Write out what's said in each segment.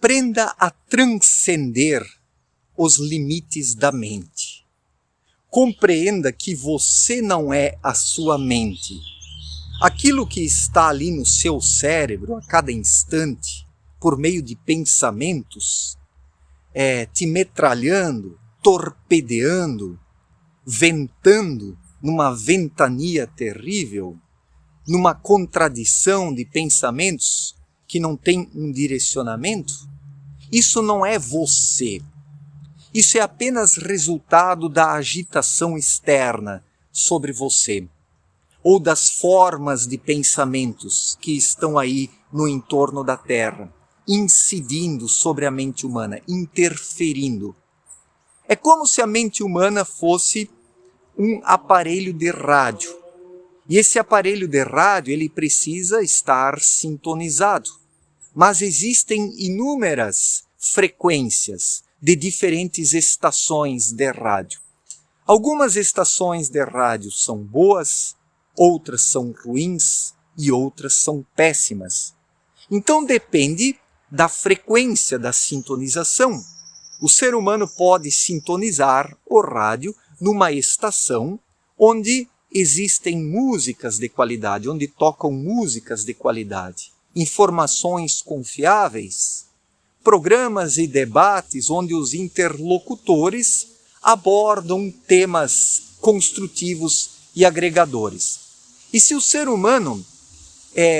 Aprenda a transcender os limites da mente. Compreenda que você não é a sua mente. Aquilo que está ali no seu cérebro a cada instante, por meio de pensamentos, te metralhando, torpedeando, ventando numa ventania terrível, numa contradição de pensamentos que não tem um direcionamento, isso não é você. Isso é apenas resultado da agitação externa sobre você, ou das formas de pensamentos que estão aí no entorno da Terra, incidindo sobre a mente humana, interferindo. É como se a mente humana fosse um aparelho de rádio. E esse aparelho de rádio, ele precisa estar sintonizado. Mas existem inúmeras frequências de diferentes estações de rádio. Algumas estações de rádio são boas, outras são ruins e outras são péssimas. Então depende da frequência da sintonização. O ser humano pode sintonizar o rádio numa estação onde existem músicas de qualidade, onde tocam músicas de qualidade, informações confiáveis, programas e debates onde os interlocutores abordam temas construtivos e agregadores. E se o ser humano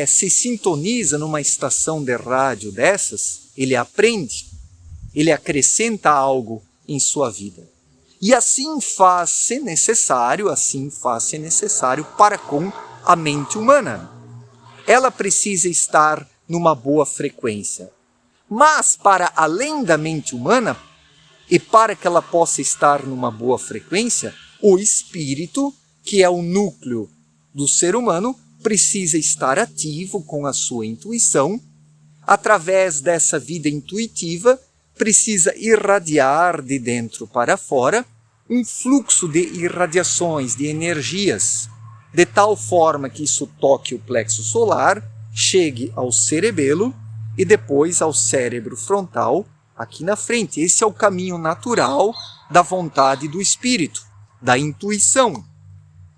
se sintoniza numa estação de rádio dessas, ele aprende, ele acrescenta algo em sua vida. E assim faz-se necessário para com a mente humana. Ela precisa estar numa boa frequência. Mas para além da mente humana, e para que ela possa estar numa boa frequência, o espírito, que é o núcleo do ser humano, precisa estar ativo com a sua intuição. Através dessa vida intuitiva, precisa irradiar de dentro para fora um fluxo de irradiações, de energias, de tal forma que isso toque o plexo solar, chegue ao cerebelo e depois ao cérebro frontal, aqui na frente. Esse é o caminho natural da vontade do espírito, da intuição.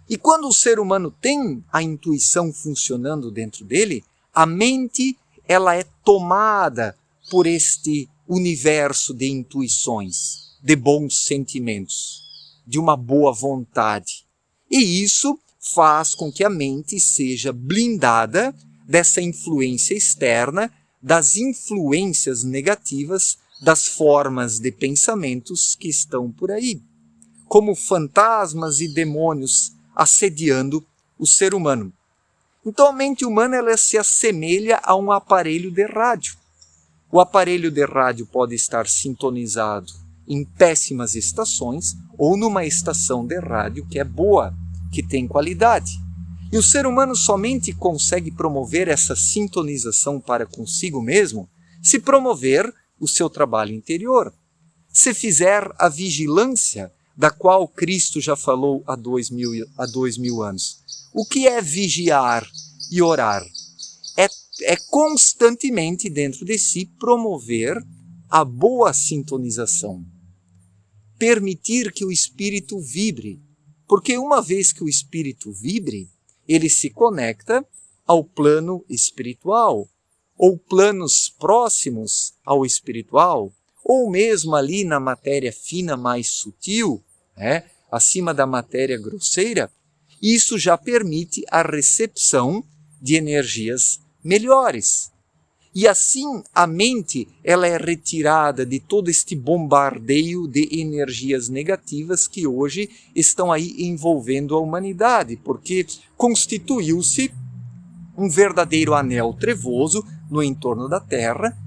E quando o ser humano tem a intuição funcionando dentro dele, a mente ela é tomada por este universo de intuições, de bons sentimentos, de uma boa vontade. E isso faz com que a mente seja blindada dessa influência externa, das influências negativas, das formas de pensamentos que estão por aí, como fantasmas e demônios assediando o ser humano. Então a mente humana ela se assemelha a um aparelho de rádio. O aparelho de rádio pode estar sintonizado em péssimas estações ou numa estação de rádio que é boa, que tem qualidade. E o ser humano somente consegue promover essa sintonização para consigo mesmo se promover o seu trabalho interior, se fizer a vigilância da qual Cristo já falou há 2000 anos. O que é vigiar e orar? É constantemente dentro de si promover a boa sintonização. Permitir que o espírito vibre. Porque uma vez que o espírito vibre, ele se conecta ao plano espiritual, ou planos próximos ao espiritual, ou mesmo ali na matéria fina mais sutil, acima da matéria grosseira. Isso já permite a recepção de energias melhores. E assim a mente ela é retirada de todo este bombardeio de energias negativas que hoje estão aí envolvendo a humanidade, porque constituiu-se um verdadeiro anel trevoso no entorno da Terra,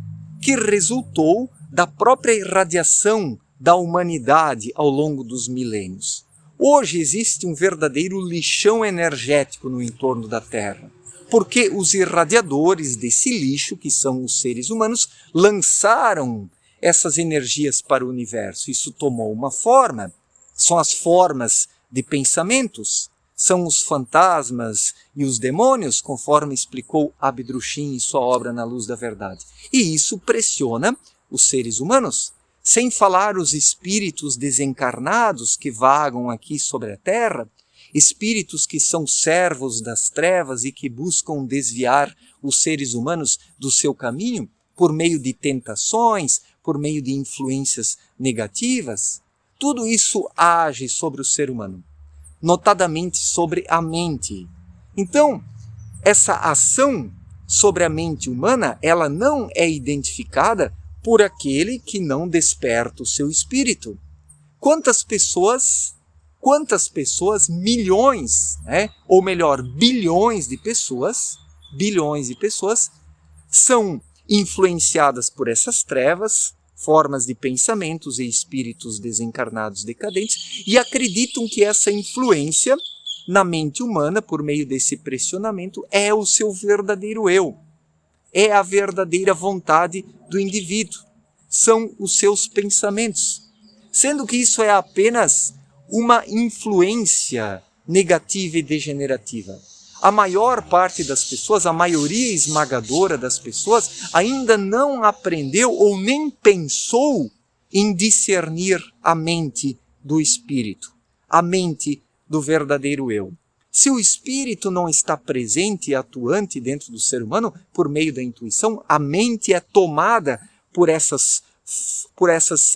que resultou da própria irradiação da humanidade ao longo dos milênios. Hoje existe um verdadeiro lixão energético no entorno da Terra, porque os irradiadores desse lixo, que são os seres humanos, lançaram essas energias para o universo. Isso tomou uma forma, são as formas de pensamentos, são os fantasmas e os demônios, conforme explicou Abdrushim em sua obra Na Luz da Verdade. E isso pressiona os seres humanos, sem falar os espíritos desencarnados que vagam aqui sobre a Terra, espíritos que são servos das trevas e que buscam desviar os seres humanos do seu caminho por meio de tentações, por meio de influências negativas. Tudo isso age sobre o ser humano, notadamente sobre a mente. Então, essa ação sobre a mente humana, ela não é identificada por aquele que não desperta o seu espírito. Quantas pessoas, milhões, ou melhor, bilhões de pessoas são influenciadas por essas trevas, formas de pensamentos e espíritos desencarnados decadentes, e acreditam que essa influência na mente humana, por meio desse pressionamento, é o seu verdadeiro eu. É a verdadeira vontade do indivíduo. São os seus pensamentos. Sendo que isso é apenas uma influência negativa e degenerativa. A maior parte das pessoas, a maioria esmagadora das pessoas, ainda não aprendeu ou nem pensou em discernir a mente do espírito, a mente do verdadeiro eu. Se o espírito não está presente e atuante dentro do ser humano, por meio da intuição, a mente é tomada por essas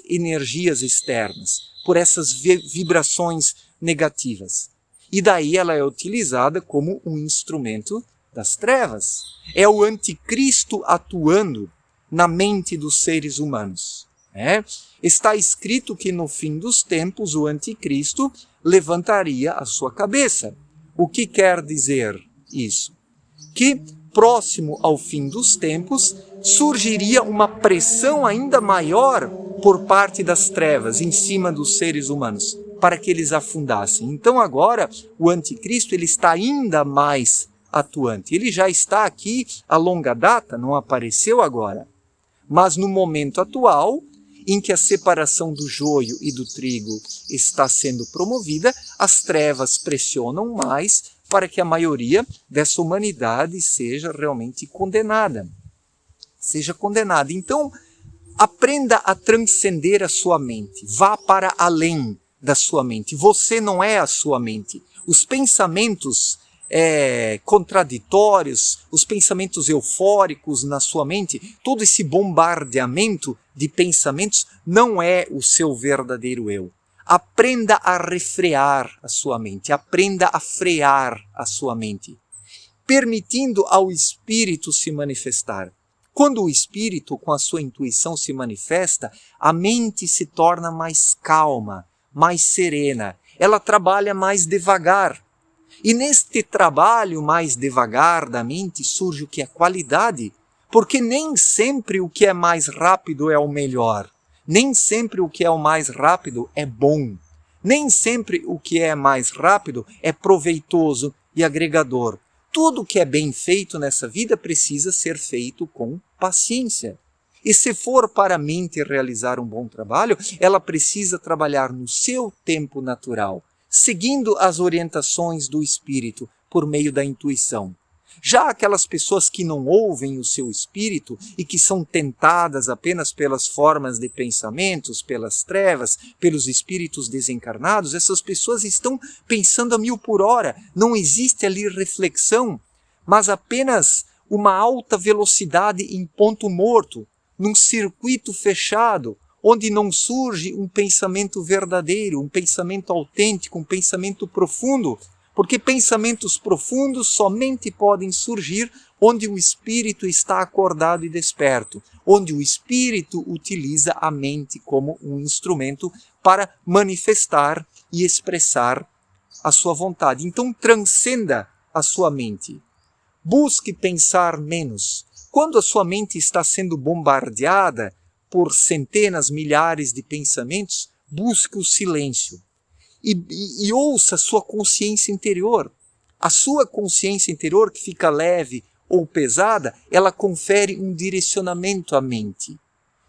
energias externas, por essas vibrações negativas. E daí ela é utilizada como um instrumento das trevas. É o anticristo atuando na mente dos seres humanos. Está escrito que no fim dos tempos o anticristo levantaria a sua cabeça. O que quer dizer isso? Que próximo ao fim dos tempos surgiria uma pressão ainda maior por parte das trevas em cima dos seres humanos, para que eles afundassem. Então agora o anticristo ele está ainda mais atuante. Ele já está aqui a longa data, não apareceu agora. Mas no momento atual, em que a separação do joio e do trigo está sendo promovida, as trevas pressionam mais para que a maioria dessa humanidade seja realmente condenada. Então, aprenda a transcender a sua mente. Vá para além da sua mente. Você não é a sua mente. Os pensamentos contraditórios, os pensamentos eufóricos na sua mente, todo esse bombardeamento de pensamentos não é o seu verdadeiro eu. Aprenda a refrear a sua mente, aprenda a frear a sua mente, permitindo ao espírito se manifestar. Quando o espírito, com a sua intuição, se manifesta, a mente se torna mais calma, mais serena, ela trabalha mais devagar. E neste trabalho mais devagar da mente surge o que é qualidade, porque nem sempre o que é mais rápido é o melhor, nem sempre o que é o mais rápido é bom, nem sempre o que é mais rápido é proveitoso e agregador. Tudo que é bem feito nessa vida precisa ser feito com paciência. E se for para a mente realizar um bom trabalho, ela precisa trabalhar no seu tempo natural, seguindo as orientações do espírito por meio da intuição. Já aquelas pessoas que não ouvem o seu espírito e que são tentadas apenas pelas formas de pensamentos, pelas trevas, pelos espíritos desencarnados, essas pessoas estão pensando a 1000 por hora. Não existe ali reflexão, mas apenas uma alta velocidade em ponto morto, num circuito fechado, onde não surge um pensamento verdadeiro, um pensamento autêntico, um pensamento profundo, porque pensamentos profundos somente podem surgir onde o espírito está acordado e desperto, onde o espírito utiliza a mente como um instrumento para manifestar e expressar a sua vontade. Então transcenda a sua mente. Busque pensar menos. Quando a sua mente está sendo bombardeada por centenas, milhares de pensamentos, busque o silêncio e ouça a sua consciência interior. A sua consciência interior, que fica leve ou pesada, ela confere um direcionamento à mente.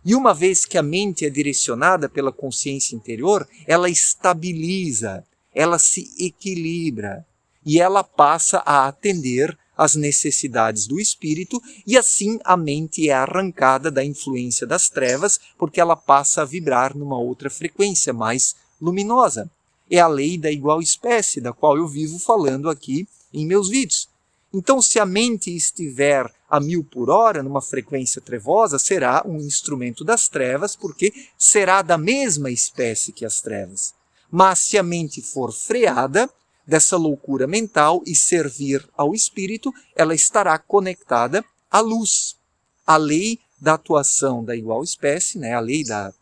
E uma vez que a mente é direcionada pela consciência interior, ela estabiliza, ela se equilibra. e ela passa a atender às necessidades do espírito, e assim a mente é arrancada da influência das trevas, porque ela passa a vibrar numa outra frequência mais luminosa. É a lei da igual espécie, da qual eu vivo falando aqui em meus vídeos. Então, se a mente estiver a 1000 por hora, numa frequência trevosa, será um instrumento das trevas, porque será da mesma espécie que as trevas. Mas se a mente for freada dessa loucura mental e servir ao espírito, ela estará conectada à luz. A lei da atuação da igual espécie, né, a lei da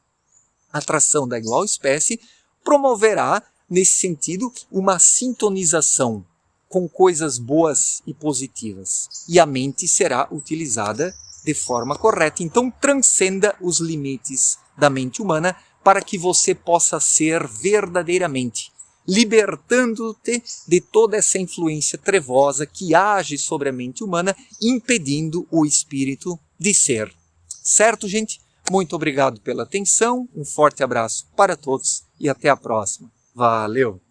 atração da igual espécie, promoverá, nesse sentido, uma sintonização com coisas boas e positivas. E a mente será utilizada de forma correta. Então, transcenda os limites da mente humana para que você possa ser verdadeiramente, libertando-te de toda essa influência trevosa que age sobre a mente humana, impedindo o espírito de ser. Certo, gente? Muito obrigado pela atenção, um forte abraço para todos e até a próxima. Valeu!